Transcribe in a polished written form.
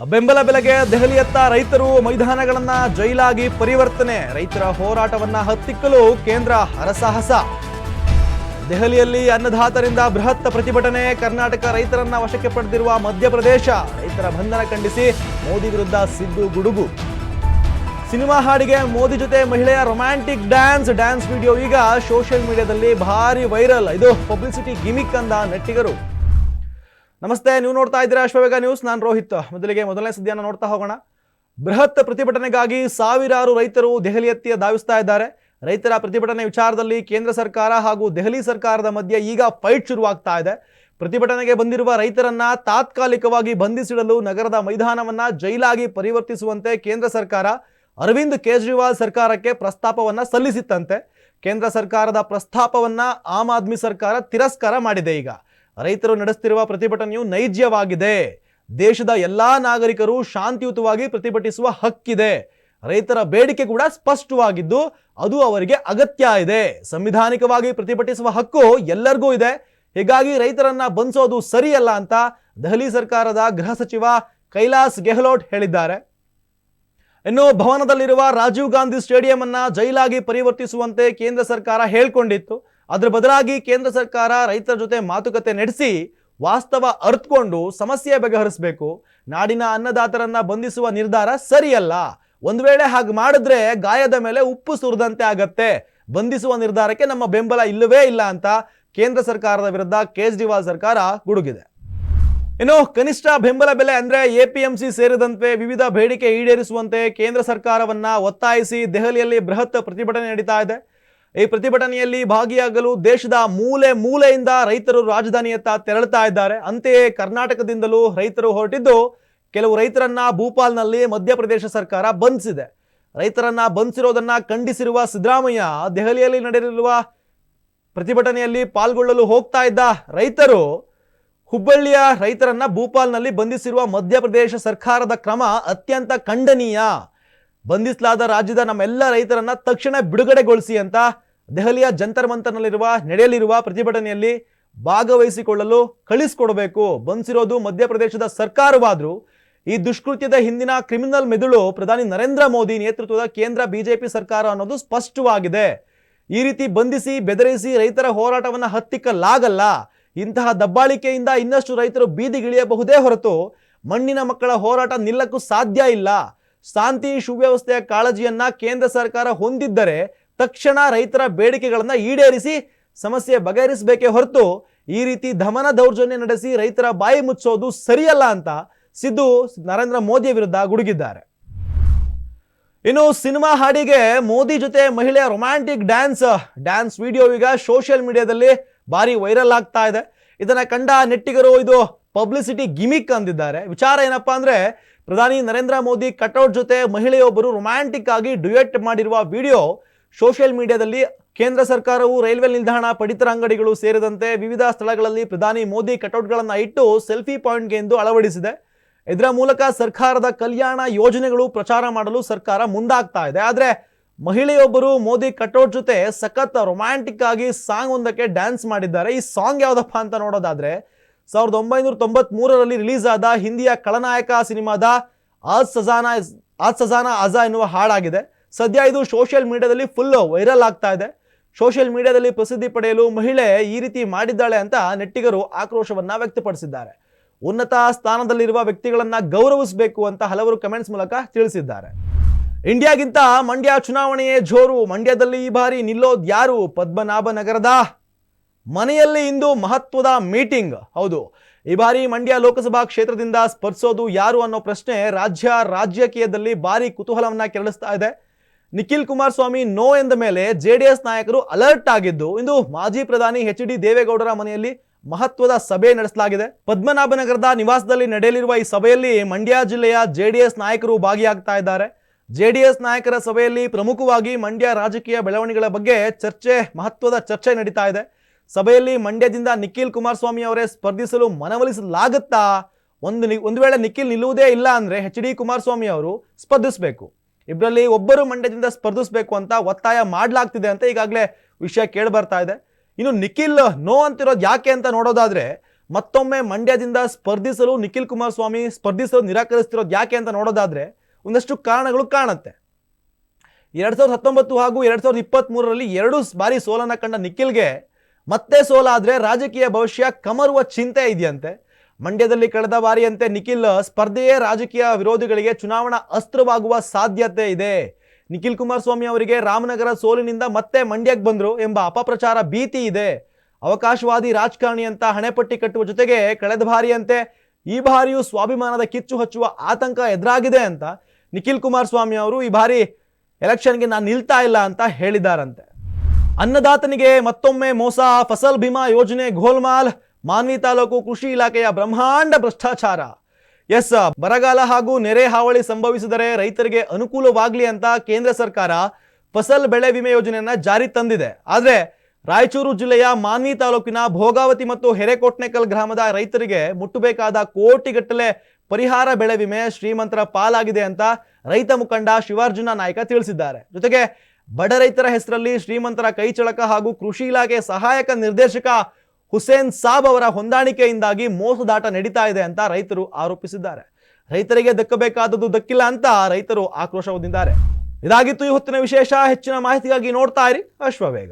ಬೆಂಬಲ ಬೆಲೆಗೆ ದೆಹಲಿಯತ್ತ ರೈತರು ಮೈದಾನಗಳನ್ನ ಜೈಲಾಗಿ ಪರಿವರ್ತನೆ. ರೈತರ ಹೋರಾಟವನ್ನ ಹತ್ತಿಕ್ಕಲು ಕೇಂದ್ರ ಹರಸಾಹಸ. ದೆಹಲಿಯಲ್ಲಿ ಅನ್ನದಾತರಿಂದ ಬೃಹತ್ ಪ್ರತಿಭಟನೆ. ಕರ್ನಾಟಕ ರೈತರನ್ನ ವಶಕ್ಕೆ ಪಡೆದಿರುವ ಮಧ್ಯಪ್ರದೇಶ. ರೈತರ ಬಂಧನ ಖಂಡಿಸಿ ಮೋದಿ ವಿರುದ್ಧ ಸಿದ್ದು ಗುಡುಗು. ಸಿನಿಮಾ ಹಾಡಿಗೆ ಮೋದಿ ಜೊತೆ ಮಹಿಳೆಯ ರೊಮ್ಯಾಂಟಿಕ್ ಡ್ಯಾನ್ಸ್ ವಿಡಿಯೋ ಈಗ ಸೋಷಿಯಲ್ ಮೀಡಿಯಾದಲ್ಲಿ ಭಾರಿ ವೈರಲ್. ಇದು ಪಬ್ಲಿಸಿಟಿ ಗಿಮಿಕ್ ಅಂದ ನೆಟ್ಟಿಗರು. ನಮಸ್ತೆ, ನೀವು ನೋಡ್ತಾ ಇದ್ದೀರಾ ಅಶ್ವವೇಗ ನ್ಯೂಸ್. ನಾನು ರೋಹಿತ್. ಮೊದಲನೇ ಸುದ್ದಿಯನ್ನು ನೋಡ್ತಾ ಹೋಗೋಣ. ಬೃಹತ್ ಪ್ರತಿಭಟನೆಗಾಗಿ ಸಾವಿರಾರು ರೈತರು ದೆಹಲಿಯತ್ತ ಧಾವಿಸ್ತಾ ಇದ್ದಾರೆ. ರೈತರ ಪ್ರತಿಭಟನೆ ವಿಚಾರದಲ್ಲಿ ಕೇಂದ್ರ ಸರ್ಕಾರ ಹಾಗೂ ದೆಹಲಿ ಸರ್ಕಾರದ ಮಧ್ಯೆ ಈಗ ಫೈಟ್ ಶುರುವಾಗ್ತಾ ಇದೆ. ಪ್ರತಿಭಟನೆಗೆ ಬಂದಿರುವ ರೈತರನ್ನ ತಾತ್ಕಾಲಿಕವಾಗಿ ಬಂಧಿಸಿಡಲು ನಗರದ ಮೈದಾನವನ್ನ ಜೈಲಾಗಿ ಪರಿವರ್ತಿಸುವಂತೆ ಕೇಂದ್ರ ಸರ್ಕಾರ ಅರವಿಂದ್ ಕೇಜ್ರಿವಾಲ್ ಸರ್ಕಾರಕ್ಕೆ ಪ್ರಸ್ತಾಪವನ್ನ ಸಲ್ಲಿಸಿತ್ತಂತೆ. ಕೇಂದ್ರ ಸರ್ಕಾರದ ಪ್ರಸ್ತಾಪವನ್ನ ಆಮ್ ಆದ್ಮಿ ಸರ್ಕಾರ ತಿರಸ್ಕಾರ ಮಾಡಿದೆ. ಈಗ ರೈತರು ನಡೆಸುತ್ತಿರುವ ಪ್ರತಿಭಟನೆಯು ನೈಜವಾಗಿದೆ. ದೇಶದ ಎಲ್ಲಾ ನಾಗರಿಕರು ಶಾಂತಿಯುತವಾಗಿ ಪ್ರತಿಭಟಿಸುವ ಹಕ್ಕಿದೆ. ರೈತರ ಬೇಡಿಕೆ ಕೂಡ ಸ್ಪಷ್ಟವಾಗಿದ್ದು ಅದು ಅವರಿಗೆ ಅಗತ್ಯ ಇದೆ. ಸಂವಿಧಾನಿಕವಾಗಿ ಪ್ರತಿಭಟಿಸುವ ಹಕ್ಕು ಎಲ್ಲರಿಗೂ ಇದೆ. ಹೀಗಾಗಿ ರೈತರನ್ನ ಬಂಧಿಸೋದು ಸರಿಯಲ್ಲ ಅಂತ ದೆಹಲಿ ಸರ್ಕಾರದ ಗೃಹ ಸಚಿವ ಕೈಲಾಸ್ ಗೆಹ್ಲೋಟ್ ಹೇಳಿದ್ದಾರೆ. ಇನ್ನು ಭವನದಲ್ಲಿರುವ ರಾಜೀವ್ ಗಾಂಧಿ ಸ್ಟೇಡಿಯಂ ಅನ್ನ ಜೈಲಾಗಿ ಪರಿವರ್ತಿಸುವಂತೆ ಕೇಂದ್ರ ಸರ್ಕಾರ ಹೇಳ್ಕೊಂಡಿತ್ತು. ಅದರ ಬದಲಾಗಿ ಕೇಂದ್ರ ಸರ್ಕಾರ ರೈತರ ಜೊತೆ ಮಾತುಕತೆ ನಡೆಸಿ ವಾಸ್ತವ ಅರ್ಥಕೊಂಡು ಸಮಸ್ಯೆ ಬಗೆಹರಿಸಬೇಕು. ನಾಡಿನ ಅನ್ನದಾತರನ್ನ ಬಂಧಿಸುವ ನಿರ್ಧಾರ ಸರಿಯಲ್ಲ. ಒಂದು ವೇಳೆ ಹಾಗೆ ಮಾಡಿದ್ರೆ ಗಾಯದ ಮೇಲೆ ಉಪ್ಪು ಸುರಿದಂತೆ ಆಗತ್ತೆ. ಬಂಧಿಸುವ ನಿರ್ಧಾರಕ್ಕೆ ನಮ್ಮ ಬೆಂಬಲ ಇಲ್ಲವೇ ಇಲ್ಲ ಅಂತ ಕೇಂದ್ರ ಸರ್ಕಾರದ ವಿರುದ್ಧ ಕೇಜ್ರಿವಾಲ್ ಸರ್ಕಾರ ಗುಡುಗಿದೆ. ಇನ್ನು ಕನಿಷ್ಠ ಬೆಂಬಲ ಬೆಲೆ ಅಂದ್ರೆ ಎಪಿಎಂಸಿ ಸೇರಿದಂತೆ ವಿವಿಧ ಬೇಡಿಕೆ ಈಡೇರಿಸುವಂತೆ ಕೇಂದ್ರ ಸರ್ಕಾರವನ್ನ ಒತ್ತಾಯಿಸಿ ದೆಹಲಿಯಲ್ಲಿ ಬೃಹತ್ ಪ್ರತಿಭಟನೆ ನಡೀತಾ ಇದೆ. ಈ ಪ್ರತಿಭಟನೆಯಲ್ಲಿ ಭಾಗಿಯಾಗಲು ದೇಶದ ಮೂಲೆಯಿಂದ ರೈತರು ರಾಜಧಾನಿಯತ್ತ ತೆರಳುತ್ತಾ ಇದ್ದಾರೆ. ಅಂತೆಯೇ ಕರ್ನಾಟಕದಿಂದಲೂ ರೈತರು ಹೊರಟಿದ್ದು ಕೆಲವು ರೈತರನ್ನ ಭೂಪಾಲ್ನಲ್ಲಿ ಮಧ್ಯಪ್ರದೇಶ ಸರ್ಕಾರ ಬಂಧಿಸಿದೆ. ರೈತರನ್ನ ಬಂಧಿಸಿರೋದನ್ನ ಖಂಡಿಸಿರುವ ಸಿದ್ದರಾಮಯ್ಯ ದೆಹಲಿಯಲ್ಲಿ ನಡೆಯಲಿರುವ ಪ್ರತಿಭಟನೆಯಲ್ಲಿ ಪಾಲ್ಗೊಳ್ಳಲು ಹೋಗ್ತಾ ಇದ್ದ ರೈತರು ಹುಬ್ಬಳ್ಳಿಯ ರೈತರನ್ನ ಭೂಪಾಲ್ನಲ್ಲಿ ಬಂಧಿಸಿರುವ ಮಧ್ಯಪ್ರದೇಶ ಸರ್ಕಾರದ ಕ್ರಮ ಅತ್ಯಂತ ಖಂಡನೀಯ. ಬಂಧಿಸಲಾದ ರಾಜ್ಯದ ನಮ್ಮೆಲ್ಲ ರೈತರನ್ನ ತಕ್ಷಣ ಬಿಡುಗಡೆಗೊಳಿಸಿ ಅಂತ ದೆಹಲಿಯ ಜಂತರ್ ಮಂತರ್ನಲ್ಲಿರುವ ನಡೆಯಲಿರುವ ಪ್ರತಿಭಟನೆಯಲ್ಲಿ ಭಾಗವಹಿಸಿಕೊಳ್ಳಲು ಕಳಿಸಿಕೊಡಬೇಕು. ಬಂಧಿಸಿರೋದು ಮಧ್ಯಪ್ರದೇಶದ ಸರ್ಕಾರವಾದರೂ ಈ ದುಷ್ಕೃತ್ಯದ ಹಿಂದಿನ ಕ್ರಿಮಿನಲ್ ಮೆದುಳು ಪ್ರಧಾನಿ ನರೇಂದ್ರ ಮೋದಿ ನೇತೃತ್ವದ ಕೇಂದ್ರ ಬಿಜೆಪಿ ಸರ್ಕಾರ ಅನ್ನೋದು ಸ್ಪಷ್ಟವಾಗಿದೆ. ಈ ರೀತಿ ಬಂಧಿಸಿ ಬೆದರಿಸಿ ರೈತರ ಹೋರಾಟವನ್ನ ಹತ್ತಿಕ್ಕಲಾಗಲ್ಲ. ಇಂತಹ ದಬ್ಬಾಳಿಕೆಯಿಂದ ಇನ್ನಷ್ಟು ರೈತರು ಬೀದಿಗಿಳಿಯಬಹುದೇ ಹೊರತು ಮಣ್ಣಿನ ಮಕ್ಕಳ ಹೋರಾಟ ನಿಲ್ಲಕ್ಕೂ ಸಾಧ್ಯ ಇಲ್ಲ. ಶಾಂತಿ ಸುವ್ಯವಸ್ಥೆಯ ಕಾಳಜಿಯನ್ನ ಕೇಂದ್ರ ಸರ್ಕಾರ ಹೊಂದಿದ್ದರೆ ತಕ್ಷಣ ರೈತರ ಬೇಡಿಕೆಗಳನ್ನ ಈಡೇರಿಸಿ ಸಮಸ್ಯೆ ಬಗೆಹರಿಸಬೇಕೇ ಹೊರತು ಈ ರೀತಿ ದಮನ ದೌರ್ಜನ್ಯ ನಡೆಸಿ ರೈತರ ಬಾಯಿ ಮುಚ್ಚೋದು ಸರಿಯಲ್ಲ ಅಂತ ಸಿದ್ದು ನರೇಂದ್ರ ಮೋದಿ ವಿರುದ್ಧ ಗುಡುಗಿದ್ದಾರೆ. ಇನ್ನು ಸಿನಿಮಾ ಹಾಡಿಗೆ ಮೋದಿ ಜೊತೆ ಮಹಿಳೆಯ ರೊಮ್ಯಾಂಟಿಕ್ ಡ್ಯಾನ್ಸ್ ವಿಡಿಯೋ ಈಗ ಸೋಷಿಯಲ್ ಮೀಡಿಯಾದಲ್ಲಿ ಭಾರಿ ವೈರಲ್ ಆಗ್ತಾ ಇದೆ. ಇದನ್ನ ಕಂಡ ನೆಟ್ಟಿಗರು ಇದು ಪಬ್ಲಿಸಿಟಿ ಗಿಮಿಕ್ ಅಂದಿದ್ದಾರೆ. ವಿಚಾರ ಏನಪ್ಪಾ ಅಂದ್ರೆ, ಪ್ರಧಾನಿ ನರೇಂದ್ರ ಮೋದಿ ಕಟೌಟ್ ಜೊತೆ ಮಹಿಳೆಯೊಬ್ಬರು ರೊಮ್ಯಾಂಟಿಕ್ ಆಗಿ ಡ್ಯುಯೆಟ್ ಮಾಡಿರುವ ವಿಡಿಯೋ ಸೋಷಿಯಲ್ ಮೀಡಿಯಾದಲ್ಲಿ ಕೇಂದ್ರ ಸರ್ಕಾರವು ರೈಲ್ವೆ ನಿಲ್ದಾಣ, ಪಡಿತರ ಅಂಗಡಿಗಳು ಸೇರಿದಂತೆ ವಿವಿಧ ಸ್ಥಳಗಳಲ್ಲಿ ಪ್ರಧಾನಿ ಮೋದಿ ಕಟೌಟ್ಗಳನ್ನು ಇಟ್ಟು ಸೆಲ್ಫಿ ಪಾಯಿಂಟ್ಗೆ ಎಂದು ಅಳವಡಿಸಿದೆ. ಇದರ ಮೂಲಕ ಸರ್ಕಾರದ ಕಲ್ಯಾಣ ಯೋಜನೆಗಳು ಪ್ರಚಾರ ಮಾಡಲು ಸರ್ಕಾರ ಮುಂದಾಗ್ತಾ ಇದೆ. ಆದ್ರೆ ಮಹಿಳೆಯೊಬ್ಬರು ಮೋದಿ ಕಟೌಟ್ ಜೊತೆ ಸಖತ್ ರೊಮ್ಯಾಂಟಿಕ್ ಆಗಿ ಸಾಂಗ್ ಒಂದಕ್ಕೆ ಡ್ಯಾನ್ಸ್ ಮಾಡಿದ್ದಾರೆ. ಈ ಸಾಂಗ್ ಯಾವ್ದಪ್ಪ ಅಂತ ನೋಡೋದಾದ್ರೆ 1993ರಲ್ಲಿ ರಿಲೀಸ್ ಆದ ಹಿಂದಿಯ ಖಳನಾಯಕ ಸಿನಿಮಾದ ಆಜ್ ಸಜಾನಾ ಆಜಾ ಎನ್ನುವ ಹಾಡಾಗಿದೆ. ಸದ್ಯ ಇದು ಸೋಷಿಯಲ್ ಮೀಡಿಯಾದಲ್ಲಿ ಫುಲ್ ವೈರಲ್ ಆಗ್ತಾ ಇದೆ. ಸೋಷಿಯಲ್ ಮೀಡಿಯಾದಲ್ಲಿ ಪ್ರಸಿದ್ಧಿ ಪಡೆಯಲು ಮಹಿಳೆ ಈ ರೀತಿ ಮಾಡಿದ್ದಾಳೆ ಅಂತ ನೆಟ್ಟಿಗರು ಆಕ್ರೋಶವನ್ನ ವ್ಯಕ್ತಪಡಿಸಿದ್ದಾರೆ. ಉನ್ನತ ಸ್ಥಾನದಲ್ಲಿರುವ ವ್ಯಕ್ತಿಗಳನ್ನ ಗೌರವಿಸಬೇಕು ಅಂತ ಹಲವರು ಕಮೆಂಟ್ಸ್ ಮೂಲಕ ತಿಳಿಸಿದ್ದಾರೆ. ಇಂಡಿಯಾಗಿಂತ ಮಂಡ್ಯ ಚುನಾವಣೆಯೇ ಜೋರು. ಮಂಡ್ಯದಲ್ಲಿ ಈ ಬಾರಿ ನಿಲ್ಲೋದು ಯಾರು? ಪದ್ಮನಾಭನಗರದ ಮನೆಯಲ್ಲಿ ಇಂದು ಮಹತ್ವದ ಮೀಟಿಂಗ್. ಹೌದು, ಈ ಬಾರಿ ಮಂಡ್ಯ ಲೋಕಸಭಾ ಕ್ಷೇತ್ರದಿಂದ ಸ್ಪರ್ಧಿಸೋದು ಯಾರು ಅನ್ನೋ ಪ್ರಶ್ನೆ ರಾಜಕೀಯದಲ್ಲಿ ಭಾರಿ ಕುತೂಹಲವನ್ನ ಕೆರಳಿಸ್ತಾ ಇದೆ. ನಿಖಿಲ್ ಕುಮಾರಸ್ವಾಮಿ ನೋ ಎಂದ ಮೇಲೆ ಜೆಡಿಎಸ್ ನಾಯಕರು ಅಲರ್ಟ್ ಆಗಿದ್ದು ಇಂದು ಮಾಜಿ ಪ್ರಧಾನಿ ಎಚ್.ಡಿ. ದೇವೇಗೌಡರ ಮನೆಯಲ್ಲಿ ಮಹತ್ವದ ಸಭೆ ನಡೆಸಲಾಗಿದೆ. ಪದ್ಮನಾಭನಗರದ ನಿವಾಸದಲ್ಲಿ ನಡೆಯಲಿರುವ ಈ ಸಭೆಯಲ್ಲಿ ಮಂಡ್ಯ ಜಿಲ್ಲೆಯ ಜೆಡಿಎಸ್ ನಾಯಕರು ಭಾಗಿಯಾಗ್ತಾ ಇದ್ದಾರೆ. ಜೆಡಿಎಸ್ ನಾಯಕರ ಸಭೆಯಲ್ಲಿ ಪ್ರಮುಖವಾಗಿ ಮಂಡ್ಯ ರಾಜಕೀಯ ಬೆಳವಣಿಗೆಗಳ ಬಗ್ಗೆ ಮಹತ್ವದ ಚರ್ಚೆ ನಡೀತಾ ಇದೆ. ಸಭೆಯಲ್ಲಿ ಮಂಡ್ಯದಿಂದ ನಿಖಿಲ್ ಕುಮಾರಸ್ವಾಮಿ ಅವರೇ ಸ್ಪರ್ಧಿಸಲು ಮನವೊಲಿಸಲಾಗುತ್ತಾ? ಒಂದು ವೇಳೆ ನಿಖಿಲ್ ನಿಲ್ಲುವುದೇ ಇಲ್ಲ ಅಂದ್ರೆ ಎಚ್.ಡಿ. ಕುಮಾರಸ್ವಾಮಿ ಅವರು ಸ್ಪರ್ಧಿಸಬೇಕು. ಇಬ್ಬರಲ್ಲಿ ಒಬ್ಬರು ಮಂಡ್ಯದಿಂದ ಸ್ಪರ್ಧಿಸಬೇಕು ಅಂತ ಒತ್ತಾಯ ಮಾಡಲಾಗ್ತಿದೆ ಅಂತ ಈಗಾಗಲೇ ವಿಷಯ ಕೇಳಿ ಬರ್ತಾ ಇದೆ. ಇನ್ನು ನಿಖಿಲ್ ನೋ ಅಂತಿರೋದು ಯಾಕೆ ಅಂತ ನೋಡೋದಾದ್ರೆ ಮತ್ತೊಮ್ಮೆ ಮಂಡ್ಯದಿಂದ ಸ್ಪರ್ಧಿಸಲು ನಿಖಿಲ್ ಕುಮಾರಸ್ವಾಮಿ ಸ್ಪರ್ಧಿಸಲು ನಿರಾಕರಿಸ್ತಿರೋದು ಯಾಕೆ ಅಂತ ನೋಡೋದಾದ್ರೆ ಒಂದಷ್ಟು ಕಾರಣಗಳು ಕಾಣುತ್ತೆ. 2019 ಹಾಗೂ 2023ರಲ್ಲಿ 2 ಬಾರಿ ಸೋಲನ್ನ ಕಂಡ ನಿಖಿಲ್ಗೆ ಮತ್ತೆ ಸೋಲಾದ್ರೆ ರಾಜಕೀಯ ಭವಿಷ್ಯ ಕಮರುವ ಚಿಂತೆ ಇದೆಯಂತೆ. ಮಂಡ್ಯದಲ್ಲಿ ಕಳೆದ ಬಾರಿಯಂತೆ ನಿಖಿಲ್ ಸ್ಪರ್ಧೆಯೇ ರಾಜಕೀಯ ವಿರೋಧಿಗಳಿಗೆ ಚುನಾವಣಾ ಅಸ್ತ್ರವಾಗುವ ಸಾಧ್ಯತೆ ಇದೆ. ನಿಖಿಲ್ ಕುಮಾರಸ್ವಾಮಿ ಅವರಿಗೆ ರಾಮನಗರ ಸೋಲಿನಿಂದ ಮತ್ತೆ ಮಂಡ್ಯಕ್ಕೆ ಬಂದ್ರು ಎಂಬ ಅಪಪ್ರಚಾರ ಭೀತಿ ಇದೆ. ಅವಕಾಶವಾದಿ ರಾಜಕಾರಣಿ ಅಂತ ಹಣೆಪಟ್ಟಿ ಕಟ್ಟುವ ಜೊತೆಗೆ ಕಳೆದ ಬಾರಿಯಂತೆ ಈ ಬಾರಿಯೂ ಸ್ವಾಭಿಮಾನದ ಕಿಚ್ಚು ಹಚ್ಚುವ ಆತಂಕ ಎದುರಾಗಿದೆ ಅಂತ ನಿಖಿಲ್ ಕುಮಾರಸ್ವಾಮಿ ಅವರು ಈ ಬಾರಿ ಎಲೆಕ್ಷನ್ಗೆ ನಾನು ನಿಲ್ತಾ ಇಲ್ಲ ಅಂತ ಹೇಳಿದಾರಂತೆ. ಅನ್ನದಾತನಿಗೆ ಮತ್ತೊಮ್ಮೆ ಮೋಸ, ಫಸಲ್ ಬಿಮಾ ಯೋಜನೆ ಗೋಲ್ಮಾಲ್, ಮಾನ್ವಿ ತಾಲೂಕು ಕೃಷಿ ಇಲಾಖೆಯ ಬ್ರಹ್ಮಾಂಡ ಭ್ರಷ್ಟಾಚಾರ. ಎಸ್, ಬರಗಾಲ ಹಾಗೂ ನೆರೆ ಹಾವಳಿ ಸಂಭವಿಸಿದರೆ ರೈತರಿಗೆ ಅನುಕೂಲವಾಗಲಿ ಅಂತ ಕೇಂದ್ರ ಸರ್ಕಾರ ಫಸಲ್ ಬೆಳೆ ವಿಮೆ ಯೋಜನೆಯನ್ನ ಜಾರಿ ತಂದಿದೆ. ಆದ್ರೆ ರಾಯಚೂರು ಜಿಲ್ಲೆಯ ಮಾನ್ವಿ ತಾಲೂಕಿನ ಭೋಗಾವತಿ ಮತ್ತು ಹೆರೆಕೋಟ್ನೆಕಲ್ ಗ್ರಾಮದ ರೈತರಿಗೆ ಮುಟ್ಟಬೇಕಾದ ಕೋಟಿಗಟ್ಟಲೆ ಪರಿಹಾರ ಬೆಳೆ ವಿಮೆ ಶ್ರೀಮಂತರ ಪಾಲಾಗಿದೆ ಅಂತ ರೈತ ಮುಖಂಡ ಶಿವಾರ್ಜುನ ನಾಯ್ಕ ತಿಳಿಸಿದ್ದಾರೆ. ಜೊತೆಗೆ ಬಡ ರೈತರ ಹೆಸರಲ್ಲಿ ಶ್ರೀಮಂತರ ಕೈಚಳಕ ಹಾಗೂ ಕೃಷಿ ಇಲಾಖೆ ಸಹಾಯಕ ನಿರ್ದೇಶಕ ಹುಸೇನ್ ಸಾಬ್ ಅವರ ಹೊಂದಾಣಿಕೆಯಿಂದಾಗಿ ಮೋಸದಾಟ ನಡೀತಾ ಇದೆ ಅಂತ ರೈತರು ಆರೋಪಿಸಿದ್ದಾರೆ. ರೈತರಿಗೆ ದಕ್ಕಬೇಕಾದದ್ದು ದಕ್ಕಿಲ್ಲ ಅಂತ ರೈತರು ಆಕ್ರೋಶ ಹೊಂದಿದ್ದಾರೆ. ಇದಾಗಿತ್ತು ಈ ಹೊತ್ತಿನ ವಿಶೇಷ. ಹೆಚ್ಚಿನ ಮಾಹಿತಿಗಾಗಿ ನೋಡ್ತಾ ಇರಿ ಅಶ್ವವೇಗ.